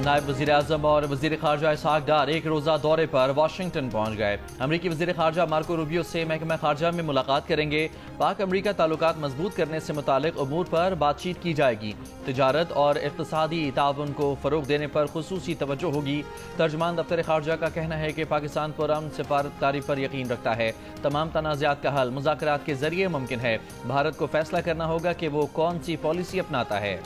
نائب وزیر اعظم اور وزیر خارجہ اسحاق ڈار ایک روزہ دورے پر واشنگٹن پہنچ گئے۔ امریکی وزیر خارجہ مارکو روبیو سے محکمہ خارجہ میں ملاقات کریں گے۔ پاک امریکہ تعلقات مضبوط کرنے سے متعلق امور پر بات چیت کی جائے گی۔ تجارت اور اقتصادی تعاون کو فروغ دینے پر خصوصی توجہ ہوگی۔ ترجمان دفتر خارجہ کا کہنا ہے کہ پاکستان پرامن سفارتکاری پر یقین رکھتا ہے۔ تمام تنازعات کا حل مذاکرات کے ذریعے ممکن ہے۔ بھارت کو فیصلہ کرنا ہوگا کہ وہ کون سی پالیسی اپناتا ہے۔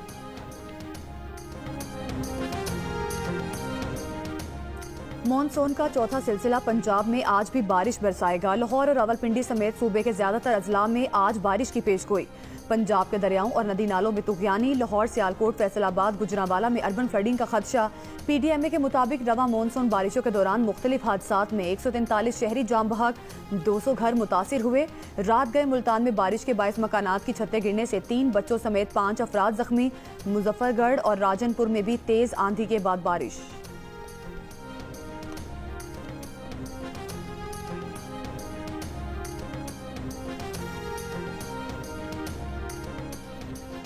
مانسون کا چوتھا سلسلہ پنجاب میں آج بھی بارش برسائے گا۔ لاہور اور راولپنڈی سمیت صوبے کے زیادہ تر اضلاع میں آج بارش کی پیش گوئی۔ پنجاب کے دریاؤں اور ندی نالوں میں طغیانی، لاہور، سیالکوٹ، فیصل آباد، گجرانوالہ میں اربن فلڈنگ کا خدشہ۔ پی ڈی ایم اے کے مطابق رواں مانسون بارشوں کے دوران مختلف حادثات میں 143 شہری جاں بحق، 200 گھر متاثر ہوئے۔ رات گئے ملتان میں بارش کے باعث مکانات کی چھتیں گرنے سے 3 بچوں سمیت 5 افراد زخمی۔ مظفر گڑھ اور راجن پور میں بھی تیز آندھی کے بعد بارش۔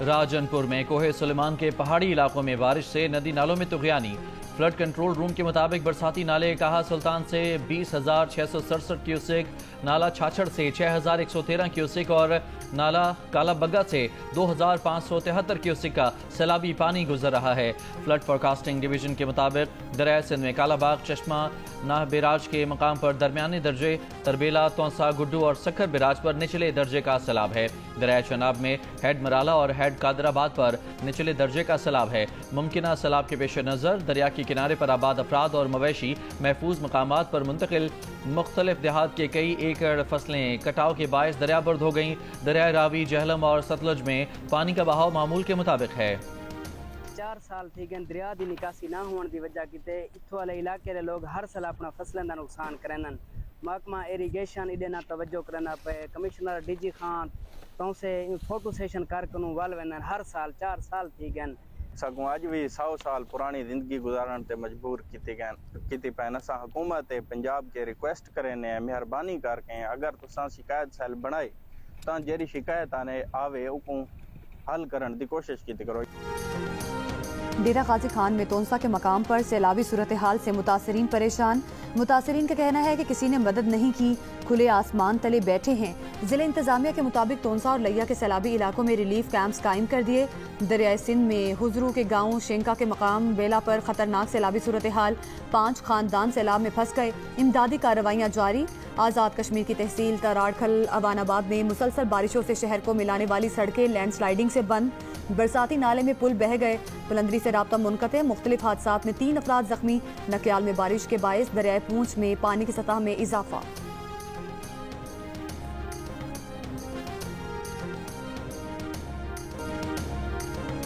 راجن پور میں کوہ سلیمان کے پہاڑی علاقوں میں بارش سے ندی نالوں میں طغیانی۔ فلڈ کنٹرول روم کے مطابق برساتی نالے کہا سلطان سے 20,667 کیوسک، نالا چھاچھڑ سے 6,113 کیوسک اور نالا کالا بگا سے 2,573 کیوسک کا سیلابی پانی گزر رہا ہے۔ فلڈ فورکاسٹنگ ڈویژن کے مطابق دریائے سندھ میں کالا باغ، چشمہ ناہ بیراج کے مقام پر درمیانے درجے، تربیلا، تونسا، گڈو اور سکھر بیراج پر نچلے درجے کا سیلاب ہے۔ دریائے چناب میں ہیڈ مرالہ اور ہیڈ قادر آباد پر نچلے درجے کا سیلاب ہے۔ ممکنہ سیلاب کے پیش نظر دریا کے کنارے پر آباد افراد اور مویشی محفوظ مقامات پر منتقل۔ مختلف دیہات کے کئی ایکڑ فصلیں کٹاؤ کے باعث دریا برد ہو گئیں۔ دریائے راوی، جہلم اور ستلج میں پانی کا بہاؤ معمول کے مطابق ہے۔ 4 سال تھی گئے دریا دی نکاسی نہ ہونے دی وجہ کیتے اتھو والے علاقے دے لوگ ہر سال اپنا فصلیں دا نقصان کرنن۔ محکمہ ایریگیشن ایڈے نہ توجہ کرنا پے۔ کمشنر ڈی جی خان تو سے فوٹو سیشن کارکنوں وال وینن ہر سال 4 سال تھی گئے۔ سگوں اج بھی 100 سال پرانی زندگی گزارن تے مجبور کیتی پین۔ اساں حکومت پنجاب کے ریکویسٹ کریں مہربانی کر کے اگر تساں شکایت سیل بنائے تاں جیڑی شکایت آنے آوے اوکوں حل کرن دی کوشش کیتی کرو۔ ڈیرہ غازی خان میں تونسا کے مقام پر سیلابی صورتحال سے متاثرین پریشان۔ متاثرین کا کہنا ہے کہ کسی نے مدد نہیں کی، کھلے آسمان تلے بیٹھے ہیں۔ ضلع انتظامیہ کے مطابق تونسا اور لیا کے سیلابی علاقوں میں ریلیف کیمپس قائم کر دیے۔ دریائے سندھ میں حضرو کے گاؤں شینکا کے مقام بیلا پر خطرناک سیلابی صورتحال، 5 خاندان سیلاب میں پھنس گئے۔ امدادی کارروائیاں جاری۔ آزاد کشمیر کی تحصیل تراڑکھل اوان آباد میں مسلسل بارشوں سے شہر کو ملانے والی سڑکیں لینڈ سلائیڈنگ سے بند۔ برساتی نالے میں پل بہہ گئے، بلندری سے رابطہ منقطع۔ مختلف حادثات میں 3 افراد زخمی۔ نکیال میں بارش کے باعث دریائے پونچھ میں پانی کی سطح میں اضافہ۔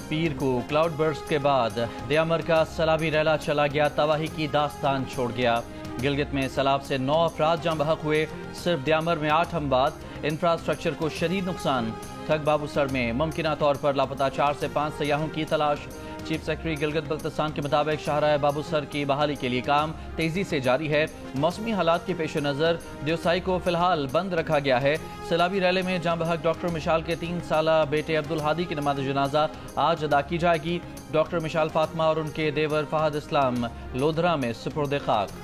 پیر کو کلاؤڈ برسٹ کے بعد دیامر کا سیلابی ریلا چلا گیا، تباہی کی داستان چھوڑ گیا۔ گلگت میں سیلاب سے 9 افراد جاں بحق ہوئے، صرف دیامر میں 8 اموات۔ انفراسٹرکچر کو شدید نقصان۔ تھک بابو سر میں ممکنہ طور پر لاپتہ 4 سے 5 سیاحوں کی تلاش۔ چیف سیکرٹری گلگت بلتستان کے مطابق شاہراہ بابو سر کی بحالی کے لیے کام تیزی سے جاری ہے۔ موسمی حالات کے پیش نظر دیوسائی کو فی الحال بند رکھا گیا ہے۔ سیلابی ریلے میں جاں بحق ڈاکٹر مشال کے 3 سالہ بیٹے عبدالہادی کی نماز جنازہ آج ادا کی جائے گی۔ ڈاکٹر مشال فاطمہ اور ان کے دیور فہد اسلام لودھرا میں سپرد خاک۔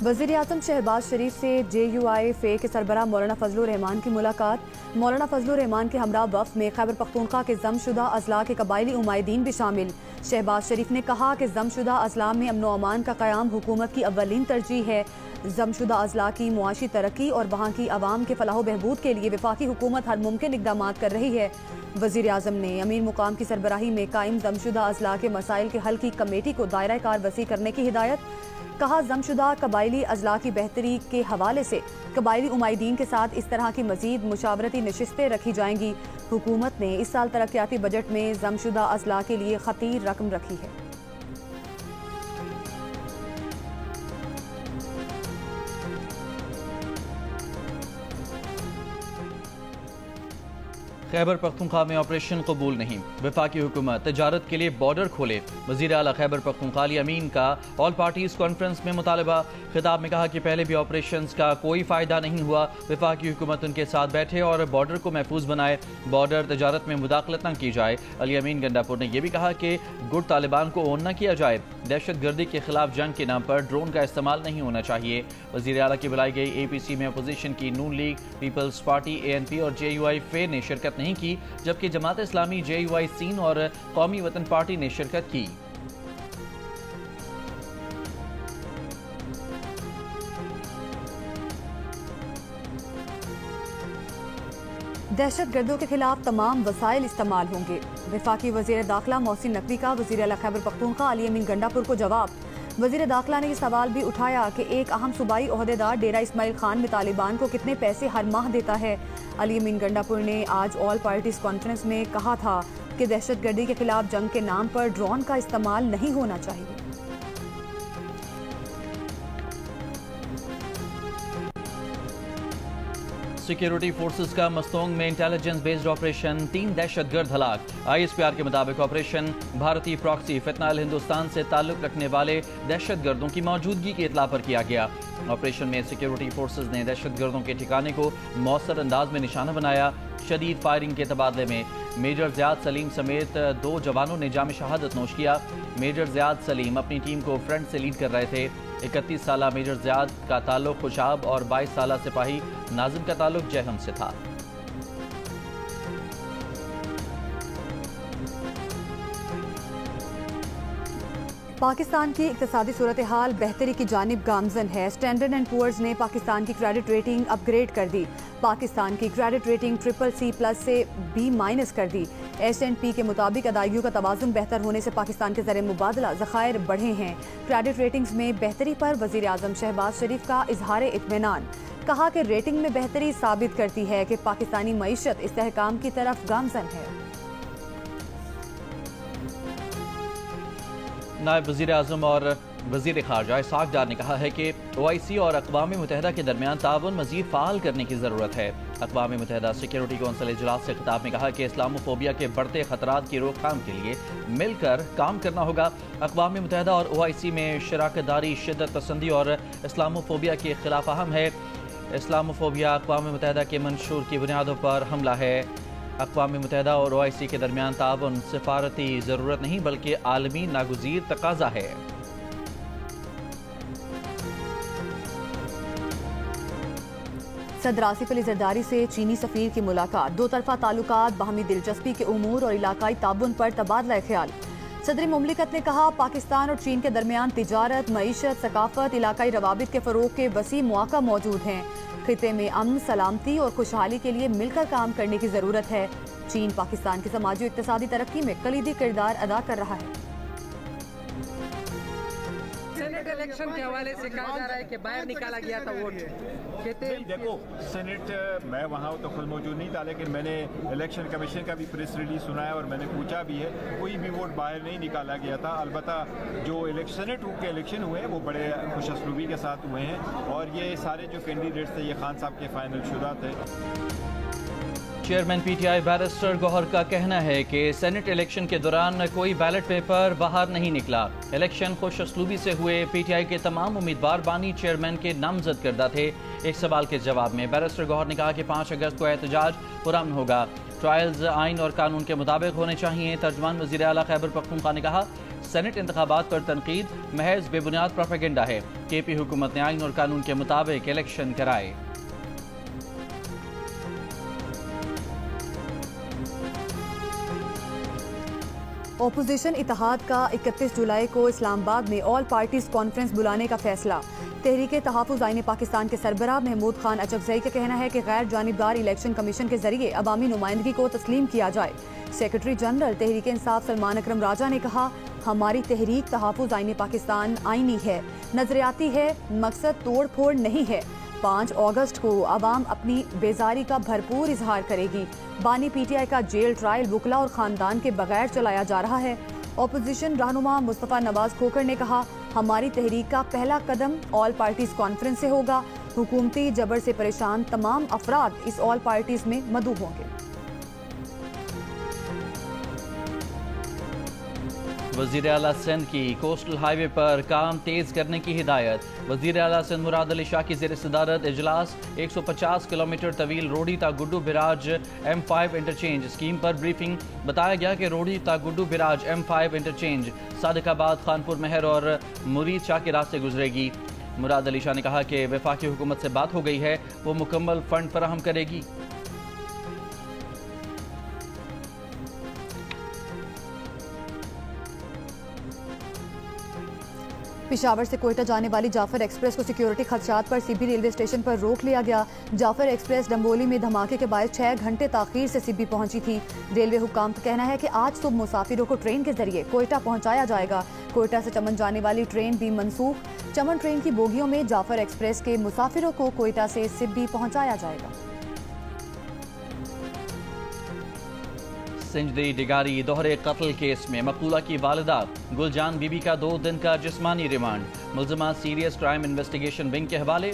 وزیر اعظم شہباز شریف سے JUI کے سربراہ مولانا فضل الرحمان کی ملاقات۔ مولانا فضل الرحمان کے ہمراہ وفد میں خیبر پختونخوا کے ضم شدہ اضلاع کے قبائلی عمائدین بھی شامل۔ شہباز شریف نے کہا کہ ضم شدہ اضلاع میں امن و امان کا قیام حکومت کی اولین ترجیح ہے۔ ضم شدہ اضلاع کی معاشی ترقی اور وہاں کی عوام کے فلاح و بہبود کے لیے وفاقی حکومت ہر ممکن اقدامات کر رہی ہے۔ وزیر اعظم نے امیر مقام کی سربراہی میں قائم ضم شدہ اضلاع کے مسائل کے حل کی کمیٹی کو دائرہ کار وسیع کرنے کی ہدایت۔ کہا ضم شدہ قبائلی اضلاع کی بہتری کے حوالے سے قبائلی عمائدین کے ساتھ اس طرح کی مزید مشاورتی نشستیں رکھی جائیں گی۔ حکومت نے اس سال ترقیاتی بجٹ میں ضم شدہ اضلاع کے لیے خطیر رقم رکھی ہے۔ खैबर पख्तूनख्वा में ऑपरेशन कबूल नहीं, वफाकी हुकूमत तजारत के लिए बॉर्डर खोले। वज़ीर आला खैबर पख्तूनख्वा अली अमीन का ऑल पार्टीज कॉन्फ्रेंस में मुतालबा। खिताब में कहा कि पहले भी ऑपरेशंस का कोई फ़ायदा नहीं हुआ, वफाकी हुकूमत उनके साथ बैठे और बॉर्डर को महफूज बनाए, बॉर्डर तजारत में मुदाखलत न की जाए। अली अमीन गंडापुर ने यह भी कहा कि गुट तालिबान को ओन न किया जाए, दहशत गर्दी के खिलाफ जंग के नाम पर ड्रोन का इस्तेमाल नहीं होना चाहिए। वज़ीर आला की बुलाई गई APC में अपोजिशन की नून लीग, पीपल्स पार्टी, ANP और JUI फे ने शिरकत नहीं की, जबकि जमात इस्लामी, JUI सीन और कौमी वतन पार्टी ने शिरकत की। दहशत गर्दों के खिलाफ तमाम वसाइल इस्तेमाल होंगे। वफाकी वज़ीर दाखिला मोहसिन नकवी का वज़ीर आला खैबर पख्तूनख्वा अली अमीन गंडापुर को जवाब। वज़ीर दाखिला ने यह सवाल भी उठाया कि एक अहम सूबाई ओहदेदार डेरा इस्माइल खान में तालिबान को कितने पैसे हर माह देता है। अली अमीन गंडापुर ने आज ऑल पार्टीज कॉन्फ्रेंस में कहा था कि दहशत गर्दी के खिलाफ जंग के नाम पर ड्रोन का इस्तेमाल नहीं होना चाहिए। सिक्योरिटी फोर्सेस का मस्तोंग में इंटेलिजेंस बेस्ड ऑपरेशन, 3 दहशतगर्द हलाक। ISPR के मुताबिक ऑपरेशन भारतीय प्रॉक्सी फितनाल हिंदुस्तान से ताल्लुक रखने वाले दहशतगर्दों की मौजूदगी की इतला पर किया गया। ऑपरेशन में सिक्योरिटी फोर्सेस ने दहशतगर्दों के ठिकाने को मौसर अंदाज में निशाना बनाया। शदीद फायरिंग के तबादले में मेजर ज़ियाद सलीम समेत 2 जवानों ने जाम शहादत नोश किया। मेजर ज़ियाद सलीम अपनी टीम को फ्रंट से लीड कर रहे थे। 31 साला मेजर ज़ियाद का ताल्लुक खुशाब और 22 साला सिपाही नाजिम का ताल्लुक जहलम से था। पाकिस्तान की इक्तिसादी सूरत हाल बेहतरी की जानिब गामजन है। स्टैंडर्ड एंड पुअर्स ने पाकिस्तान की क्रेडिट रेटिंग अपग्रेड कर दी। पाकिस्तान की क्रेडिट रेटिंग CCC+ से B- कर दी। S&P के मुताबिक अदायगियों का तवाज़ुन बेहतर होने से पाकिस्तान के ज़र मुबादला ज़खायर बढ़े हैं। क्रेडिट रेटिंग्स में बेहतरी पर वज़ीर आज़म शहबाज शरीफ का इजहार इत्मीनान। कहा कि रेटिंग में बेहतरी साबित करती है कि पाकिस्तानी मईशत इस्तेहकाम की तरफ गामजन है। नायब वज़ीर आज़म और वज़ीर ख़ारजा इसहाक़ डार ने कहा है कि OIC और अक़वाम मुत्तहिदा के दरमियान ताउन मज़ीद फ़ाल करने की ज़रूरत है। अक़वाम मुत्तहिदा सिक्योरिटी कौंसिल इजलास से खिताब में कहा कि इस्लामोफोबिया के बढ़ते ख़तरात की रोकथाम के लिए मिलकर काम करना होगा। अक़वाम मुत्तहिदा और OIC में शराकत दारी शिद्दत पसंदी और इस्लामोफोबिया के खिलाफ अहम है। इस्लामोफोबिया अक़वाम मुत्तहिदा के मंशूर की बुनियादों पर हमला है। अक़वाम मुत्तहिदा और OIC के दरमियान ताउन सिफारती ज़रूरत नहीं बल्कि आलमी नागुज़ीर तकाज़ा है। सदर आसिफ अली जरदारी से चीनी सफ़ीर की मुलाकात। 2 तरफ़ा ताल्लुकात, बाहमी दिलचस्पी के उमूर और इलाकाई ताउन पर तबादला ख्याल। सदर मुमलिकत ने कहा पाकिस्तान और चीन के दरमियान तिजारत, मईशत, सकाफत, इलाकाई रवाबित के फ़रोग़ के वसी मौक़ा मौजूद हैं। खिते में अमन, सलामती और खुशहाली के लिए मिलकर काम करने की ज़रूरत है। चीन पाकिस्तान की समाजी और इक़्तिसादी तरक्की में कलीदी किरदार अदा कर रहा है। सेनेट इलेक्शन के हवाले से कहा जा रहा है कि बाहर निकाला गया था वोट। नहीं, देखो सेनेट मैं वहाँ तो खुद मौजूद नहीं था, लेकिन मैंने इलेक्शन कमीशन का भी प्रेस रिलीज सुना है और मैंने पूछा भी है, कोई भी वोट बाहर नहीं निकाला गया था। अलबत्ता जो सेनेट के इलेक्शन हुए हैं वो बड़े खुशअस्लूबी के साथ हुए हैं और ये सारे जो कैंडिडेट्स थे ये खान साहब के फाइनल शुदा थे। चेयरमैन PTI बैरिस्टर गौहर का कहना है कि सेनेट इलेक्शन के दौरान कोई बैलेट पेपर बाहर नहीं निकला। इलेक्शन खुशअस्लूबी से हुए। PTI के तमाम उम्मीदवार बानी चेयरमैन के नामजद करदा थे। एक सवाल के जवाब में बैरिस्टर गौहर ने कहा कि 5 अगस्त को एहतजाज पुरअमन होगा। ट्रायल्स आइन और कानून के मुताबिक होने चाहिए। तर्जुमान वज़ीर आला खैबर पख्तूनख्वा ने कहा सेनेट इंतखाबात पर तनकीद महज बेबुनियाद प्रोपेगेंडा है। KP हुकूमत ने आइन और कानून के मुताबिक इलेक्शन कराए। ओपोजिशन इत्तेहाद का 31 जुलाई को इस्लामाबाद में ऑल पार्टीज कॉन्फ्रेंस बुलाने का फैसला। तहरीक तहफ़्फ़ुज़ आईन पाकिस्तान के सरबराह महमूद खान अचकज़ई का कहना है कि गैर जानिबदार इलेक्शन कमीशन के जरिए अवामी नुमाइंदगी को तस्लीम किया जाए। सेक्रेटरी जनरल तहरीक इंसाफ सलमान अकरम राजा ने कहा हमारी तहरीक तहफ़्फ़ुज़ आईन पाकिस्तान आईनी है, नजरियाती है, मकसद तोड़ फोड़ नहीं है। 5 अगस्त को अवाम अपनी बेजारी का भरपूर इजहार करेगी। बानी PTI का जेल ट्रायल वकला और खानदान के बगैर चलाया जा रहा है। अपोजिशन रहनुमा मुस्तफ़ा नवाज खोखर ने कहा हमारी तहरीक का पहला कदम ऑल पार्टीज कॉन्फ्रेंस से होगा। हुकूमती जबर से परेशान तमाम अफराद इस ऑल पार्टीज में मदऊ होंगे। वज़ीर आला सिंध की कोस्टल हाईवे पर काम तेज करने की हिदायत। वज़ीर आला सिंध मुराद अली शाह की ज़ेर सदारत इजलास। 150 किलोमीटर तवील रोडी ता गुड्डू बिराज M5 इंटरचेंज स्कीम पर ब्रीफिंग। बताया गया कि रोडी ता गुड्डू बिराज M5 इंटरचेंज सादिकाबाद, खानपुर महर और मुरीद शाह के रास्ते गुजरेगी। मुराद अली शाह ने कहा कि वफाकी हुकूमत से बात हो गई है, वो मुकम्मल फंड फराहम करेगी। पिशावर से कोयटा जाने वाली जाफर एक्सप्रेस को सिक्योरिटी खदशात पर सिब्बी रेलवे स्टेशन पर रोक लिया गया। जाफर एक्सप्रेस डंबोली में धमाके के बाद 6 घंटे ताखीर से सिब्बी पहुंची थी। रेलवे हुक्काम का कहना है कि आज सुबह मुसाफिरों को ट्रेन के जरिए कोयटा पहुंचाया जाएगा। कोयटा से चमन जाने वाली ट्रेन भी मनसूख। चमन ट्रेन की बोगियों में जाफर एक्सप्रेस के मुसाफिरों को कोयटा से सिब्बी पहुंचाया जाएगा। सिंजदी डिगारी दोहरे कत्ल केस में मकबूला की वालिदा गुलजान बीबी का 2 दिन का जिस्मानी रिमांड। मुलजमा सीरियस क्राइम इन्वेस्टिगेशन विंग के हवाले।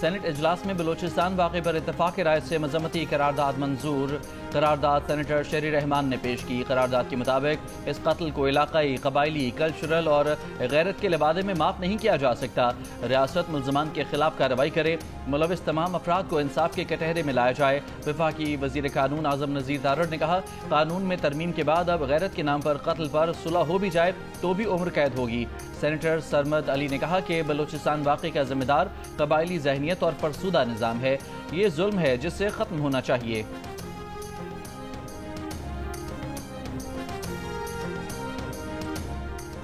सेनेट इजलास में बलोचिस्तान वाक़े पर इत्तफाक़ राय से मज़म्मती करारदाद मंजूर। करारदाद सेनेटर शेरी रहमान ने पेश की। करारदाद के मुताबिक इस कत्ल को इलाकाई, कबायली, कल्चरल और गैरत के लिबादे में माफ़ नहीं किया जा सकता। रियासत मुलजमान के खिलाफ कार्रवाई करे। मुलविस तमाम अफराद को इंसाफ के कटहरे में लाया जाए। वफाकी वज़ीर कानून आज़म नज़ीर दारड़ ने कहा, कानून में तरमीम के बाद अब गैरत के नाम पर कत्ल पर सुलह हो भी जाए तो भी उम्र कैद होगी। सेनेटर सरमद अली ने कहा कि बलोचिस्तान वाक़े का जिम्मेदार कबायली ज़हनियत और फरसुदा निज़ाम है। ये जुल्म है जिससे ख़त्म होना चाहिए।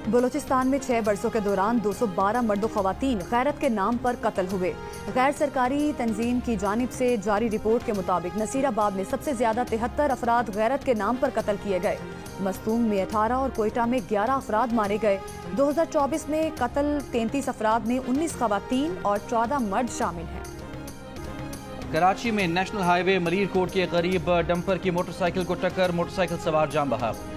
बलोचिस्तान में 6 बरसों के दौरान 212 मर्द व ख़वातीन गैरत के नाम पर कत्ल हुए। गैर सरकारी तंजीम की जानिब से जारी रिपोर्ट के मुताबिक नसीराबाद में सबसे ज्यादा 73 अफराद गैरत के नाम पर कत्ल किए गए। मस्तूंग में 18 और कोयटा में 11 अफराद मारे गए। 2024 में कत्ल 33 अफराद में 19 ख़वातीन और 14 मर्द शामिल हैं। कराची में नेशनल हाईवे मरीर कोट के करीब डंपर की मोटरसाइकिल को टक्कर, मोटरसाइकिल सवार जान बहक।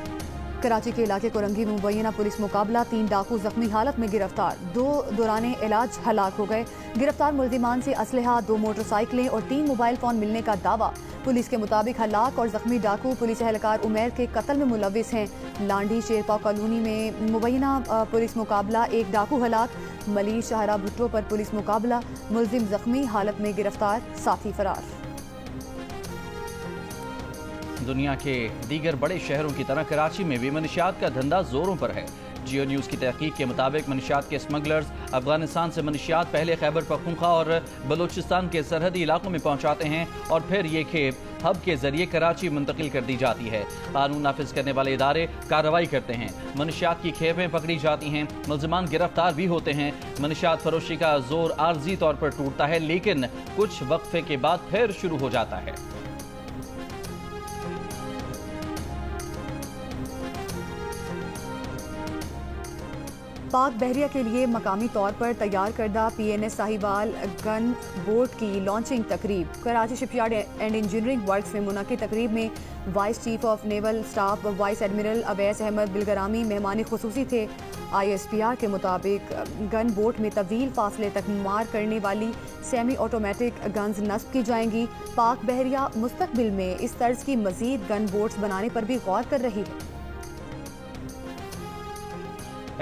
कराची के इलाके कोरंगी में मुबैना पुलिस मुकाबला, 3 डाकू जख्मी हालत में गिरफ्तार, 2 दौराने इलाज हलाक हो गए। गिरफ्तार मुलजिमान से असलहा, 2 मोटरसाइकिलें और 3 मोबाइल फोन मिलने का दावा। पुलिस के मुताबिक हलाक और जख्मी डाकू पुलिस एहलकार उमैर के कत्ल में मुलविस हैं। लांडी शेरपा कॉलोनी में मुबैना पुलिस मुकाबला, 1 डाकू हलाक। मली शाहरा भुट्टो पर पुलिस मुकाबला, मुलजिम जख्मी हालत में गिरफ्तार, साथी फरार। दुनिया के दीगर बड़े शहरों की तरह कराची में भी मनशियात का धंधा जोरों पर है। जियो न्यूज़ की तहकीक के मुताबिक मनशियात के स्मगलर्स अफगानिस्तान से मनशियात पहले खैबर पख्तूनख्वा और बलोचिस्तान के सरहदी इलाकों में पहुंचाते हैं और फिर ये खेप हब के जरिए कराची मुंतकिल कर दी जाती है। कानून नाफिज करने वाले इदारे कार्रवाई करते हैं। मनशियात की खेपें पकड़ी जाती हैं, मुलजिमान गिरफ्तार भी होते हैं। मनशियात फरोशी का जोर आर्जी तौर पर टूटता है, लेकिन कुछ वक्फे के बाद फिर शुरू हो जाता है। पाक बहरिया के लिए मकामी तौर पर तैयार करदा PNS साहिवाल गन बोट की लॉन्चिंग तकरीब। Karachi shipyard and engineering works में मुनक़िद तकरीब में vice chief of naval staff vice admiral Awais Ahmed Bilgrami मेहमान खुसूसी थे। ISPR के मुताबिक गन बोट में तवील फासले तक मार करने वाली सेमी ऑटोमेटिक गन्स नस्ब की जाएंगी। पाक बहरिया मुस्तकबिल में इस तर्ज की मजीद गन बोट्स बनाने पर भी गौर कर रही है।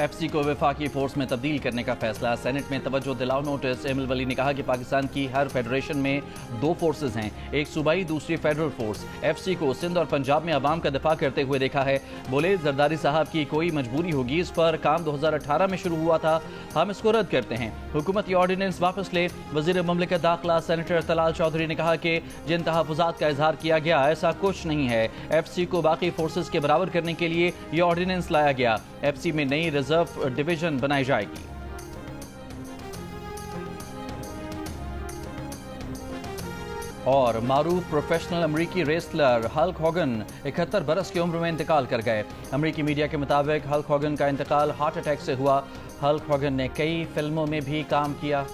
FC को वफाकी फोर्स में तब्दील करने का फैसला, सेनेट में तवज्जो दिलाओ नोटिस। एमिल वली ने कहा कि पाकिस्तान की हर फेडरेशन में 2 फोर्सेज हैं, एक सूबाई, दूसरी फेडरल फोर्स। FC को सिंध और पंजाब में अवाम का दिफा करते हुए देखा है। बोले, जरदारी साहब की कोई मजबूरी होगी, इस पर काम 2018 में शुरू हुआ था, हम इसको रद्द करते हैं। हुकूमती ऑर्डिनेंस वापस ले। वजीर मुमलिकत दाखिला सेनेटर तलाल चौधरी ने कहा कि जिन तहफ़्फ़ुज़ात का इजहार किया गया ऐसा कुछ नहीं है। FC को बाकी फोर्सेज के बराबर करने के लिए ये ऑर्डिनेंस लाया गया। FC में नई रिजर्व डिवीजन बनाई जाएगी। और मारूफ प्रोफेशनल अमरीकी रेसलर हल्क हॉगन 71 बरस की उम्र में इंतकाल कर गए। अमरीकी मीडिया के मुताबिक हल्क हॉगन का इंतकाल हार्ट अटैक से हुआ। हल्क हॉगन ने कई फिल्मों में भी काम किया।